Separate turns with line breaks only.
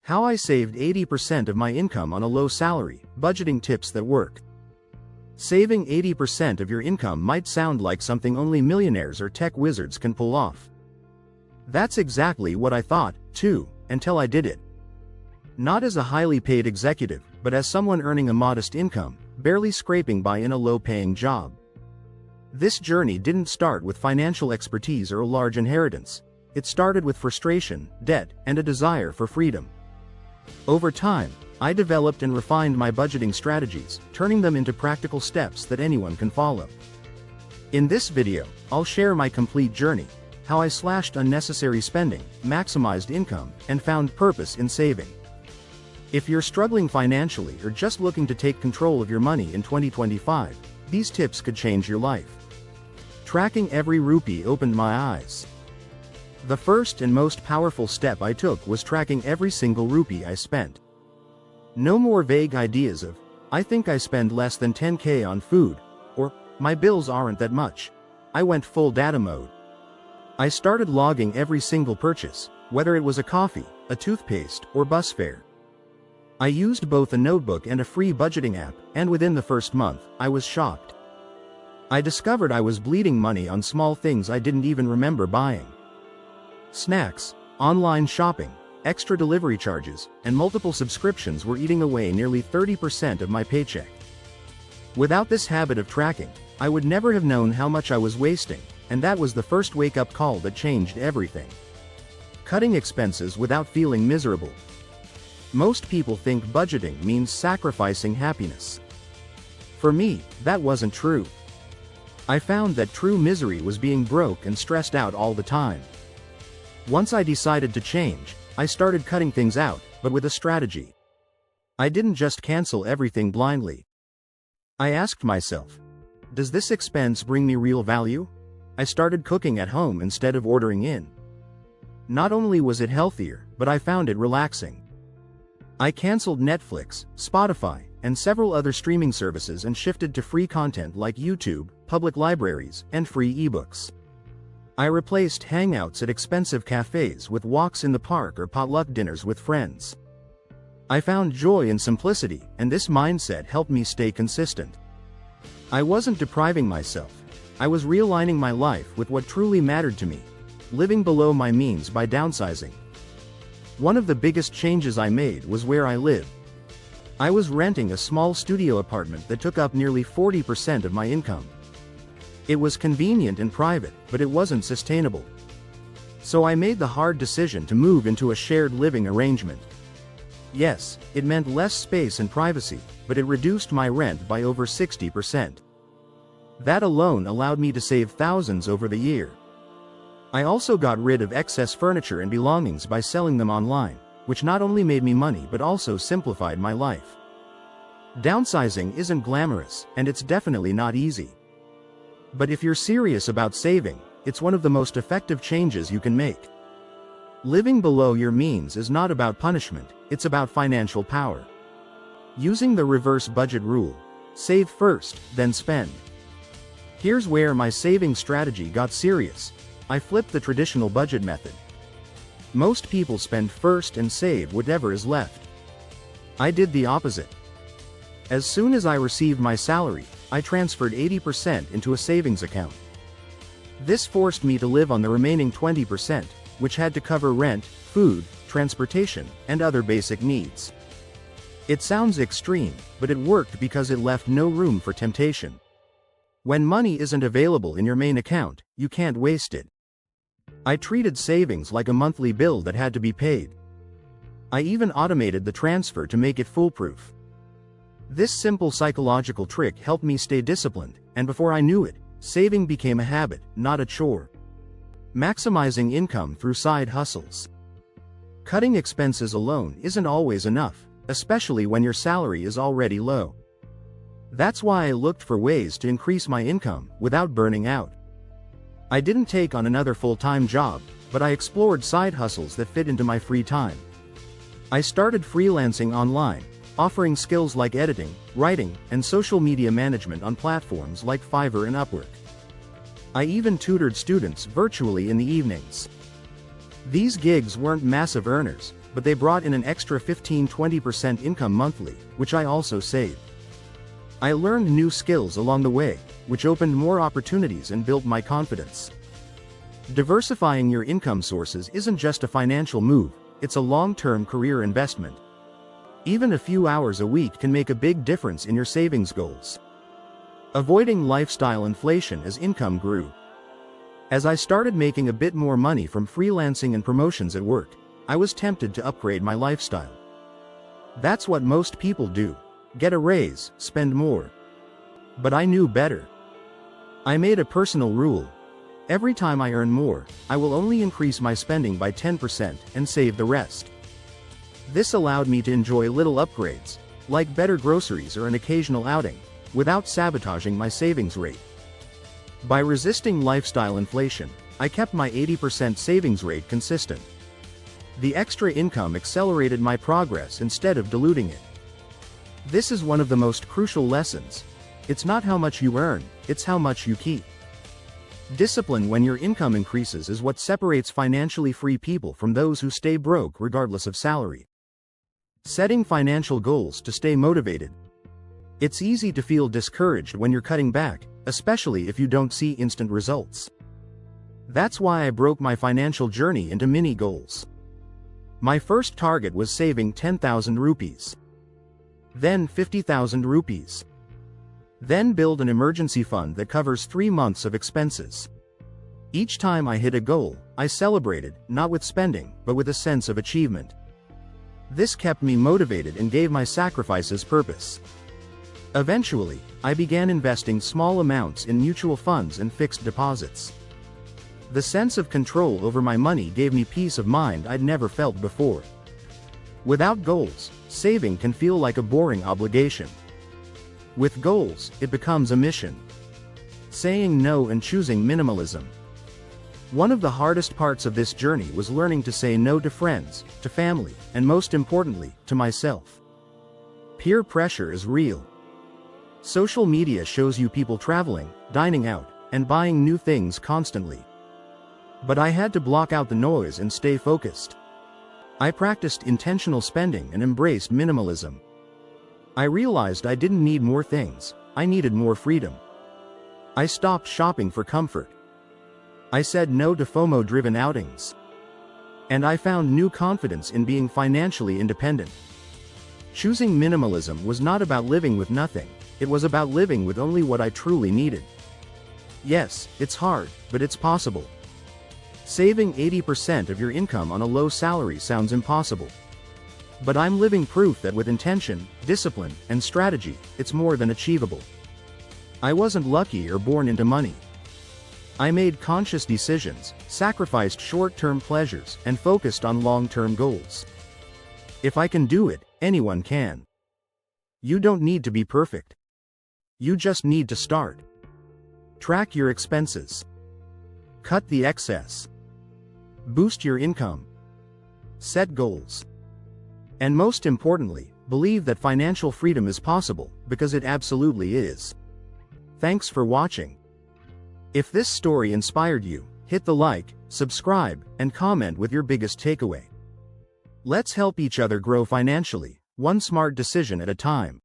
How I saved 80% of my income on a low salary, budgeting tips that work. Saving 80% of your income might sound like something only millionaires or tech wizards can pull off. That's exactly what I thought, too, until I did it. Not as a highly paid executive, but as someone earning a modest income, barely scraping by in a low-paying job. This journey didn't start with financial expertise or a large inheritance. It started with frustration, debt, and a desire for freedom. Over time, I developed and refined my budgeting strategies, turning them into practical steps that anyone can follow. In this video, I'll share my complete journey, how I slashed unnecessary spending, maximized income, and found purpose in saving. If you're struggling financially or just looking to take control of your money in 2025, these tips could change your life. Tracking every rupee opened my eyes. The first and most powerful step I took was tracking every single rupee I spent. No more vague ideas of, I think I spend less than 10K on food, or, my bills aren't that much. I went full data mode. I started logging every single purchase, whether it was a coffee, a toothpaste, or bus fare. I used both a notebook and a free budgeting app, and within the first month, I was shocked. I discovered I was bleeding money on small things I didn't even remember buying. Snacks, online shopping, extra delivery charges, and multiple subscriptions were eating away nearly 30% of my paycheck. Without this habit of tracking, I would never have known how much I was wasting, and that was the first wake-up call that changed everything. Cutting expenses without feeling miserable. Most people think budgeting means sacrificing happiness. For me, that wasn't true. I found that true misery was being broke and stressed out all the time. Once I decided to change, I started cutting things out, but with a strategy. I didn't just cancel everything blindly. I asked myself, does this expense bring me real value? I started cooking at home instead of ordering in. Not only was it healthier, but I found it relaxing. I canceled Netflix, Spotify, and several other streaming services and shifted to free content like YouTube, public libraries, and free ebooks. I replaced hangouts at expensive cafes with walks in the park or potluck dinners with friends. I found joy in simplicity, and this mindset helped me stay consistent. I wasn't depriving myself. I was realigning my life with what truly mattered to me, living below my means by downsizing. One of the biggest changes I made was where I lived. I was renting a small studio apartment that took up nearly 40% of my income. It was convenient and private, but it wasn't sustainable. So I made the hard decision to move into a shared living arrangement. Yes, it meant less space and privacy, but it reduced my rent by over 60%. That alone allowed me to save thousands over the year. I also got rid of excess furniture and belongings by selling them online, which not only made me money but also simplified my life. Downsizing isn't glamorous, and it's definitely not easy. But if you're serious about saving, it's one of the most effective changes you can make. Living below your means is not about punishment, it's about financial power. Using the reverse budget rule, save first, then spend. Here's where my saving strategy got serious. I flipped the traditional budget method. Most people spend first and save whatever is left. I did the opposite. As soon as I received my salary, I transferred 80% into a savings account. This forced me to live on the remaining 20%, which had to cover rent, food, transportation, and other basic needs. It sounds extreme, but it worked because it left no room for temptation. When money isn't available in your main account, you can't waste it. I treated savings like a monthly bill that had to be paid. I even automated the transfer to make it foolproof. This simple psychological trick helped me stay disciplined, and before I knew it, saving became a habit, not a chore. Maximizing income through side hustles. Cutting expenses alone isn't always enough, especially when your salary is already low. That's why I looked for ways to increase my income without burning out. I didn't take on another full-time job, but I explored side hustles that fit into my free time. I started freelancing online, offering skills like editing, writing, and social media management on platforms like Fiverr and Upwork. I even tutored students virtually in the evenings. These gigs weren't massive earners, but they brought in an extra 15–20% income monthly, which I also saved. I learned new skills along the way, which opened more opportunities and built my confidence. Diversifying your income sources isn't just a financial move, it's a long-term career investment. Even a few hours a week can make a big difference in your savings goals. Avoiding lifestyle inflation as income grew. As I started making a bit more money from freelancing and promotions at work, I was tempted to upgrade my lifestyle. That's what most people do. Get a raise, spend more. But I knew better. I made a personal rule. Every time I earn more, I will only increase my spending by 10% and save the rest. This allowed me to enjoy little upgrades, like better groceries or an occasional outing, without sabotaging my savings rate. By resisting lifestyle inflation, I kept my 80% savings rate consistent. The extra income accelerated my progress instead of diluting it. This is one of the most crucial lessons. It's not how much you earn, it's how much you keep. Discipline when your income increases is what separates financially free people from those who stay broke regardless of salary. Setting financial goals to stay motivated. It's easy to feel discouraged when you're cutting back, especially if you don't see instant results. That's why I broke my financial journey into mini goals. My first target was saving 10,000 rupees. Then 50,000 rupees. Then build an emergency fund that covers 3 months of expenses. Each time I hit a goal, I celebrated, not with spending, but with a sense of achievement. This kept me motivated and gave my sacrifices purpose. Eventually, I began investing small amounts in mutual funds and fixed deposits. The sense of control over my money gave me peace of mind I'd never felt before. Without goals, saving can feel like a boring obligation. With goals, it becomes a mission. Saying no and choosing minimalism. One of the hardest parts of this journey was learning to say no to friends, to family, and most importantly, to myself. Peer pressure is real. Social media shows you people traveling, dining out, and buying new things constantly. But I had to block out the noise and stay focused. I practiced intentional spending and embraced minimalism. I realized I didn't need more things, I needed more freedom. I stopped shopping for comfort. I said no to FOMO-driven outings. And I found new confidence in being financially independent. Choosing minimalism was not about living with nothing, it was about living with only what I truly needed. Yes, it's hard, but it's possible. Saving 80% of your income on a low salary sounds impossible. But I'm living proof that with intention, discipline, and strategy, it's more than achievable. I wasn't lucky or born into money. I made conscious decisions, sacrificed short-term pleasures, and focused on long-term goals. If I can do it, anyone can. You don't need to be perfect. You just need to start. Track your expenses. Cut the excess. Boost your income. Set goals. And most importantly, believe that financial freedom is possible, because it absolutely is. Thanks for watching. If this story inspired you, hit the like, subscribe, and comment with your biggest takeaway. Let's help each other grow financially, one smart decision at a time.